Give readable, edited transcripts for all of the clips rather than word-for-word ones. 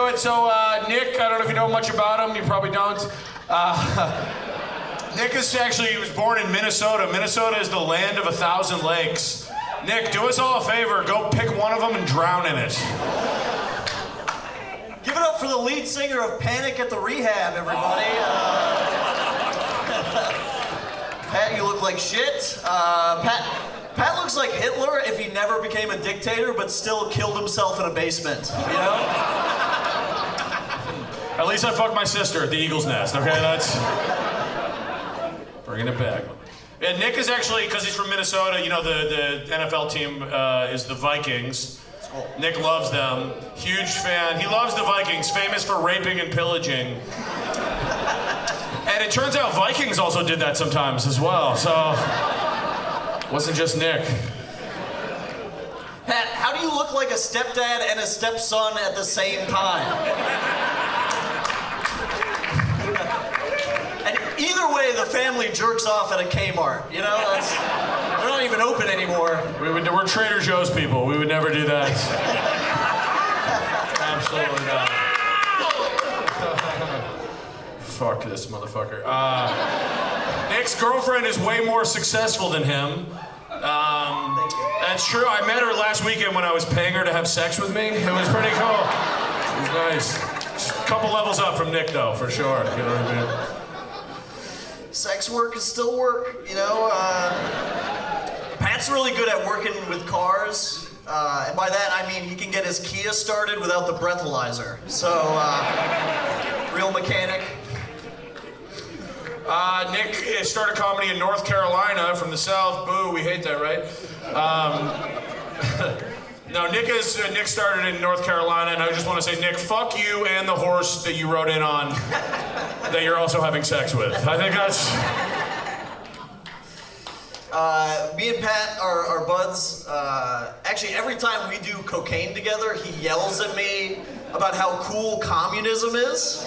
it. So, Nick, I don't know if you know much about him. You probably don't. Nick is actually, he was born in Minnesota. Minnesota is the land of 1,000 lakes. Nick, do us all a favor. Go pick one of them and drown in it. Give it up for the lead singer of Panic at the Rehab, everybody. Pat, you look like shit. Pat looks like Hitler if he never became a dictator but still killed himself in a basement, you know? At least I fucked my sister at the Eagle's Nest, okay? That's... bringing it back. And Nick is actually, because he's from Minnesota, you know, the NFL team is the Vikings. Nick loves them. Huge fan. He loves the Vikings, famous for raping and pillaging. And it turns out Vikings also did that sometimes as well, so... wasn't just Nick. Pat, how do you look like a stepdad and a stepson at the same time? And either way, the family jerks off at a Kmart. You know, they're not even open anymore. We're Trader Joe's people. We would never do that. Absolutely not. Fuck this motherfucker. Nick's girlfriend is way more successful than him. That's true. I met her last weekend when I was paying her to have sex with me. It was pretty cool. It was nice. Just a couple levels up from Nick, though, for sure. You know what I mean? Sex work is still work, you know. Pat's really good at working with cars. And by that, I mean he can get his Kia started without the breathalyzer. So, real mechanic. Nick started comedy in North Carolina from the South. Boo, we hate that, right? No, Nick started in North Carolina, and I just want to say, Nick, fuck you and the horse that you rode in on that you're also having sex with. I think that's... Me and Pat are buds. Actually, every time we do cocaine together, he yells at me about how cool communism is.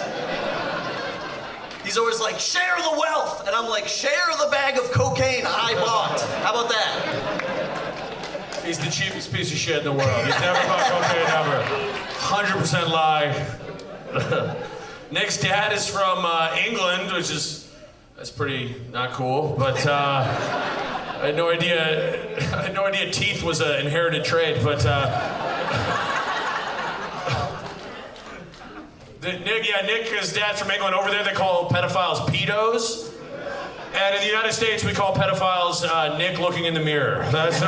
He's always like, share the wealth! And I'm like, share the bag of cocaine I bought. How about that? He's the cheapest piece of shit in the world. He's never bought cocaine ever. 100% lie. Nick's dad is from England, which is, that's pretty not cool, but I had no idea teeth was an inherited trait, but Nick, his dad's from England. Over there, they call pedophiles pedos. And in the United States, we call pedophiles Nick looking in the mirror. That's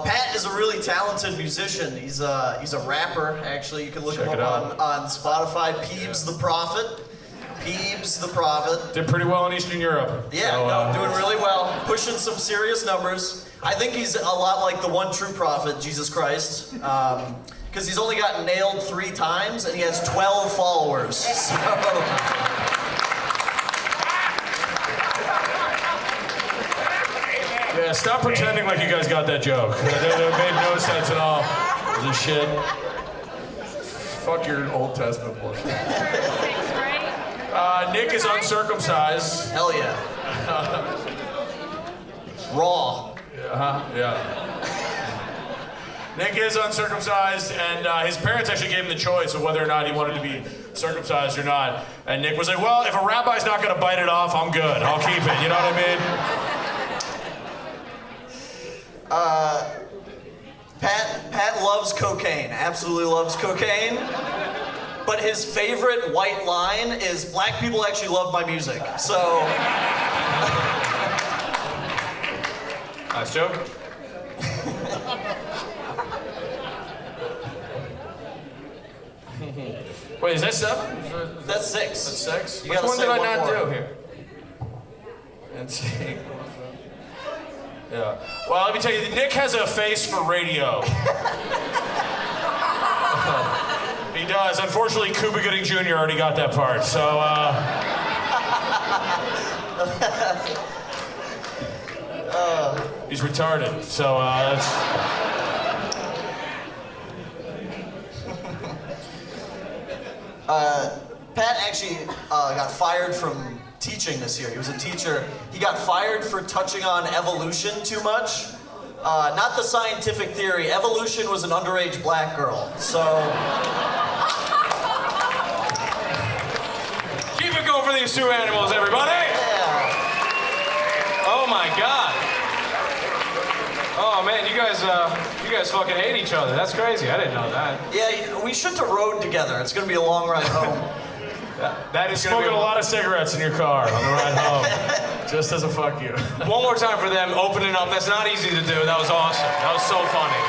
Pat is a really talented musician. He's a rapper, actually. You can look him up on Spotify. Peebs the Prophet. Peebs the Prophet. Did pretty well in Eastern Europe. Yeah, so, doing really well. Pushing some serious numbers. I think he's a lot like the one true prophet, Jesus Christ. Because he's only gotten nailed 3 times, and he has 12 followers. So. Yeah, stop pretending like you guys got that joke. It made no sense at all. This shit. Fuck your Old Testament bullshit. Nick is uncircumcised. Hell yeah. Raw. Yeah. Nick is uncircumcised, and his parents actually gave him the choice of whether or not he wanted to be circumcised or not. And Nick was like, well, if a rabbi's not going to bite it off, I'm good. I'll keep it. You know what I mean? Pat loves cocaine. Absolutely loves cocaine. But his favorite white line is, black people actually love my music. So... Nice joke. Wait, is that 7? That's 6. That's 6? You Which one did I not more. do here? And see. Yeah. Well, let me tell you, Nick has a face for radio. He does. Unfortunately, Cuba Gooding Jr. already got that part, so, he's retarded, so, that's... Pat actually got fired from teaching this year. He was a teacher. He got fired for touching on evolution too much. Not the scientific theory. Evolution was an underage black girl. So. Keep it going for these two animals, everybody. Yeah. Oh my God. Oh man, you guys fucking hate each other. That's crazy. I didn't know that. Yeah, we should have rode together. It's gonna be a long ride home. That is gonna Smoking be a lot of cigarettes in your car on the ride home. Just as a fuck you. One more time for them opening up. That's not easy to do. That was awesome. That was so funny.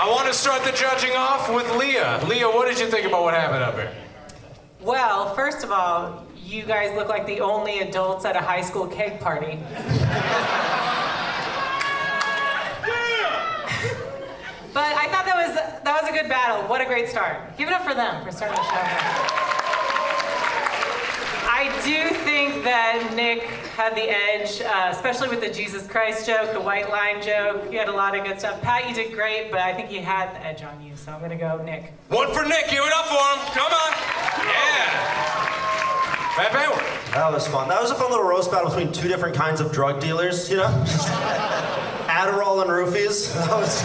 I want to start the judging off with Leah. Leah, what did you think about what happened up here? Well, first of all, you guys look like the only adults at a high school keg party. But I thought that was a good battle. What a great start. Give it up for them for starting the show. I do think that Nick had the edge, especially with the Jesus Christ joke, the white line joke. You had a lot of good stuff. Pat, you did great, but I think he had the edge on you, so I'm gonna go Nick. One for Nick. Give it up for him. Come on. Yeah. Pat Banwart. That was fun. That was a fun little roast battle between two different kinds of drug dealers, you know? Adderall and roofies. That was...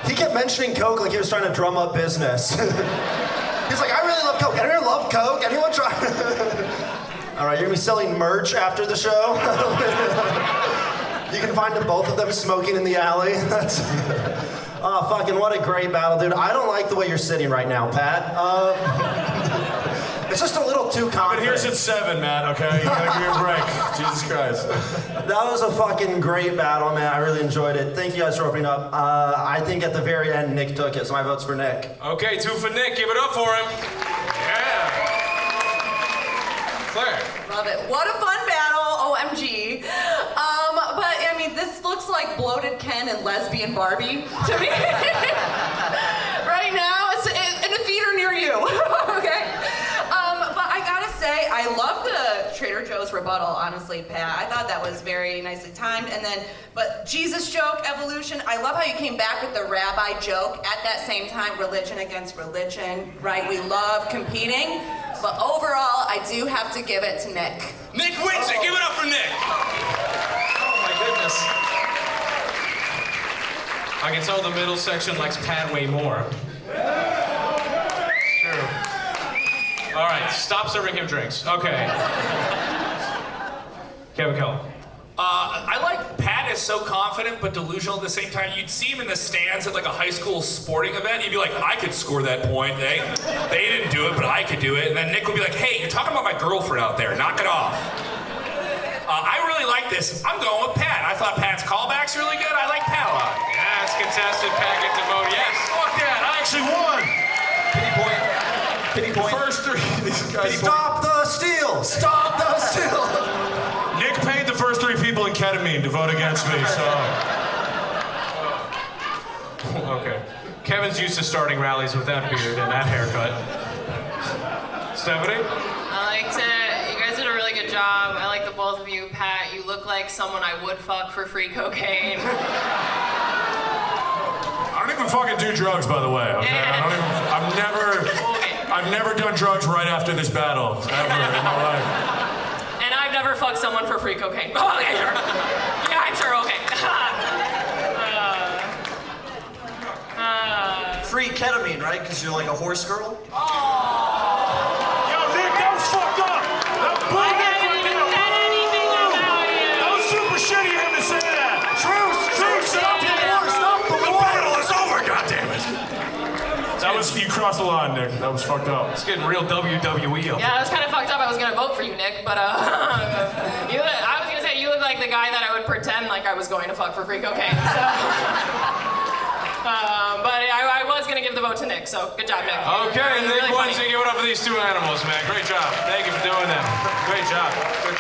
He kept mentioning Coke like he was trying to drum up business. He's like, I really love Coke. Anyone love Coke? Anyone try? All right, you're gonna be selling merch after the show? You can find both of them smoking in the alley. That's... Oh, fucking what a great battle, dude. I don't like the way you're sitting right now, Pat. It's just a little too confident. But here's at 7, Matt, okay? You gotta give me a break. Jesus Christ. That was a fucking great battle, man. I really enjoyed it. Thank you guys for opening up. I think at the very end, Nick took it, so my vote's for Nick. Okay, 2 for Nick. Give it up for him. Yeah. Claire. Love it. What a fun battle, OMG. But I mean, this looks like bloated Ken and lesbian Barbie to me. Right now, it's in a theater near you, okay? But I gotta say, I love the Trader Joe's rebuttal, honestly, Pat. I thought that was very nicely timed. And then, but Jesus joke, evolution, I love how you came back with the rabbi joke. At that same time, religion against religion, right? We love competing. But overall, I do have to give it to Nick. Nick wins it. Give it up for Nick. Oh my goodness. I can tell the middle section likes Pat way more. True. All right, stop serving him drinks. Okay. Kevin Kellam. I like Pat is so confident but delusional at the same time. You'd see him in the stands at like a high school sporting event. You'd be like, I could score that point. They didn't do it, but I could do it. And then Nick would be like, hey, you're talking about my girlfriend out there. Knock it off. I really like this. I'm going with Pat. I thought Pat's callback's really good. I like Pat a lot. Yes, contested. Pat gets a vote. Yes. Fuck that, I actually won! Pity point. Pity point. First 3, these guys... Stop the steal! Stop the steal! Nick paid the first 3 people in ketamine to vote against me, so... Okay. Kevin's used to starting rallies with that beard and that haircut. Stephanie? I liked it. You guys did a really good job. I like the both of you. Pat, you look like someone I would fuck for free cocaine. I don't even fucking do drugs, by the way, okay? I've never done drugs right after this battle, ever in my life. And I've never fucked someone for free cocaine. Oh, okay, sure. Yeah, I'm sure, okay. Free ketamine, right? Because you're like a horse girl? Yo, Nick, that was fucked up! That I haven't even said anything about you. That was super shitty of him to say that! Truce! Stop the war! Stop the The war! battle is over, goddammit! That was, you crossed the line, Nick. That was fucked up. It's getting real WWE up. Yeah, it was kind of fucked up. I was gonna vote for you, Nick, but I was gonna say you look like the guy that I would pretend like I was going to fuck for free cocaine. So. But I was gonna give the vote to Nick, so good job, Nick. Okay, You're Nick really wins. funny. Give it up for these two animals, man. Great job. Thank you for doing that. Great job. Good job.